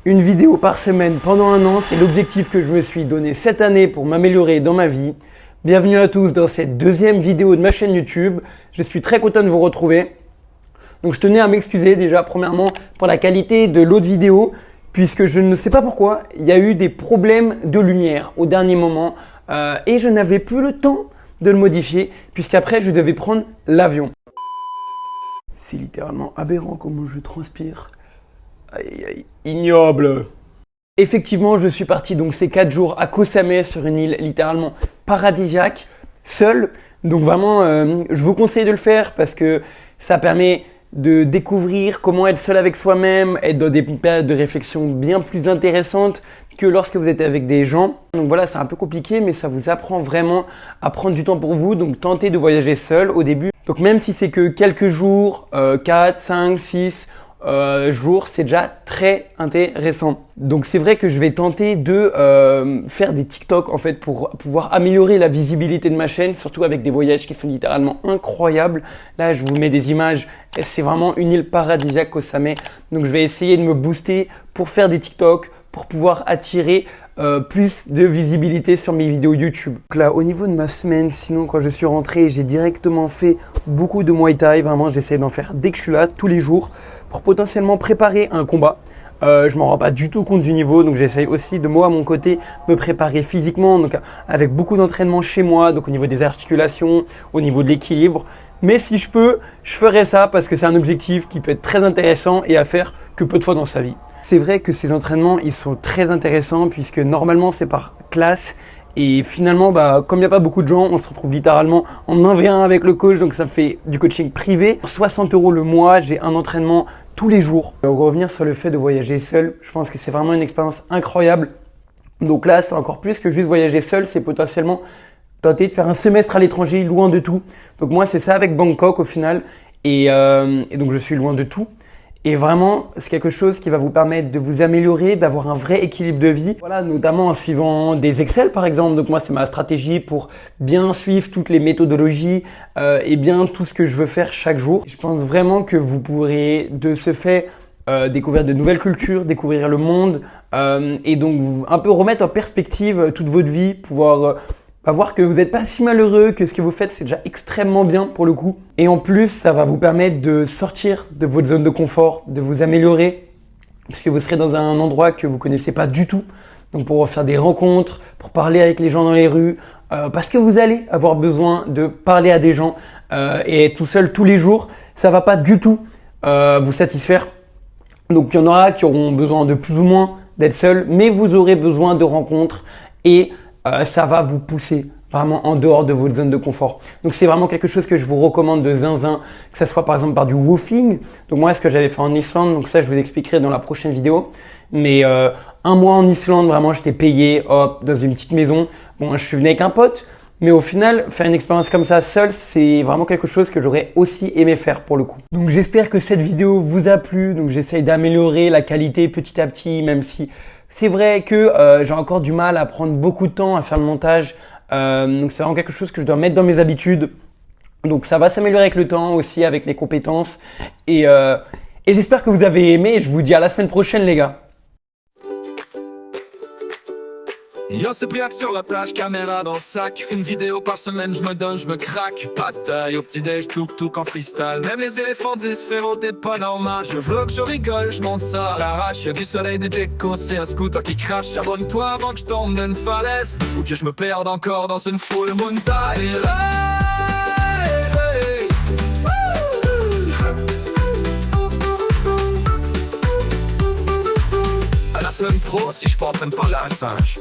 Une vidéo par semaine pendant un an, c'est l'objectif que je me suis donné cette année pour m'améliorer dans ma vie. Bienvenue à tous dans cette deuxième vidéo de ma chaîne YouTube. Je suis très content de vous retrouver. Donc je tenais à m'excuser déjà premièrement pour la qualité de l'autre vidéo puisque je ne sais pas pourquoi, il y a eu des problèmes de lumière au dernier moment et je n'avais plus le temps de le modifier puisqu'après je devais prendre l'avion. C'est littéralement aberrant comment je transpire. Aïe aïe, ignoble. Effectivement, je suis parti donc ces 4 jours à Koh Samui sur une île littéralement paradisiaque, seul. Donc vraiment, je vous conseille de le faire parce que ça permet de découvrir comment être seul avec soi-même, être dans des périodes de réflexion bien plus intéressantes que lorsque vous êtes avec des gens. Donc voilà, c'est un peu compliqué, mais ça vous apprend vraiment à prendre du temps pour vous. Donc tentez de voyager seul au début. Donc même si c'est que quelques jours, 4, 5, 6 jours, c'est déjà très intéressant. Donc c'est vrai que je vais tenter de faire des TikTok en fait pour pouvoir améliorer la visibilité de ma chaîne, surtout avec des voyages qui sont littéralement incroyables. Là, je vous mets des images. C'est vraiment une île paradisiaque Koh Samui. Donc je vais essayer de me booster pour faire des TikTok, pour pouvoir attirer plus de visibilité sur mes vidéos YouTube. Donc là, au niveau de ma semaine, sinon quand je suis rentré, j'ai directement fait beaucoup de Muay Thai. Vraiment, j'essaie d'en faire dès que je suis là, tous les jours, pour potentiellement préparer un combat. Je m'en rends pas du tout compte du niveau, donc j'essaye aussi de moi à mon côté me préparer physiquement, donc avec beaucoup d'entraînement chez moi, donc au niveau des articulations, au niveau de l'équilibre. Mais si je peux, je ferai ça parce que c'est un objectif qui peut être très intéressant et à faire que peu de fois dans sa vie. C'est vrai que ces entraînements, ils sont très intéressants puisque normalement c'est par classe et finalement, comme il n'y a pas beaucoup de gens, on se retrouve littéralement en 1v1 avec le coach, donc ça me fait du coaching privé. Pour 60 € le mois, j'ai un entraînement tous les jours. Revenir sur le fait de voyager seul, je pense que c'est vraiment une expérience incroyable. Donc là, c'est encore plus que juste voyager seul, c'est potentiellement tenter de faire un semestre à l'étranger, loin de tout. Donc moi, c'est ça avec Bangkok au final. Et donc, je suis loin de tout. Et vraiment, c'est quelque chose qui va vous permettre de vous améliorer, d'avoir un vrai équilibre de vie. Voilà, notamment en suivant des Excel par exemple. Donc moi, c'est ma stratégie pour bien suivre toutes les méthodologies et bien tout ce que je veux faire chaque jour. Je pense vraiment que vous pourrez de ce fait découvrir de nouvelles cultures, découvrir le monde et donc un peu remettre en perspective toute votre vie, pouvoir voir que vous n'êtes pas si malheureux, que ce que vous faites c'est déjà extrêmement bien pour le coup. Et en plus, ça va vous permettre de sortir de votre zone de confort, de vous améliorer, puisque vous serez dans un endroit que vous connaissez pas du tout. Donc pour faire des rencontres, pour parler avec les gens dans les rues, parce que vous allez avoir besoin de parler à des gens et être tout seul tous les jours, ça va pas du tout vous satisfaire. Donc il y en aura qui auront besoin de plus ou moins d'être seul, mais vous aurez besoin de rencontres et ça va vous pousser vraiment en dehors de votre zone de confort. Donc c'est vraiment quelque chose que je vous recommande de zinzin, que ça soit par exemple par du woofing. Donc moi, ce que j'avais fait en Islande, donc ça je vous expliquerai dans la prochaine vidéo. Mais un mois en Islande, vraiment j'étais payé, hop, dans une petite maison. Bon, je suis venu avec un pote, mais au final, faire une expérience comme ça seul, c'est vraiment quelque chose que j'aurais aussi aimé faire pour le coup. Donc j'espère que cette vidéo vous a plu. Donc j'essaye d'améliorer la qualité petit à petit, même si c'est vrai que j'ai encore du mal à prendre beaucoup de temps à faire le montage. Donc c'est vraiment quelque chose que je dois mettre dans mes habitudes. Donc ça va s'améliorer avec le temps aussi, avec mes compétences. Et j'espère que vous avez aimé. Je vous dis à la semaine prochaine les gars. Yo, c'est Briac sur la plage, caméra dans le sac. Une vidéo par semaine, je me donne, je me craque. Pas de taille au petit-déj, tout en freestyle. Même les éléphants disent frérot, t'es pas normal. Je vlog, je rigole, je monte ça à l'arrache. Y'a du soleil, des décos, c'est un scooter qui crache. Abonne-toi avant que je tombe d'une falaise ou que je me perde encore dans une full moon tide. À la semaine pro, si je m'entraîne par la singe.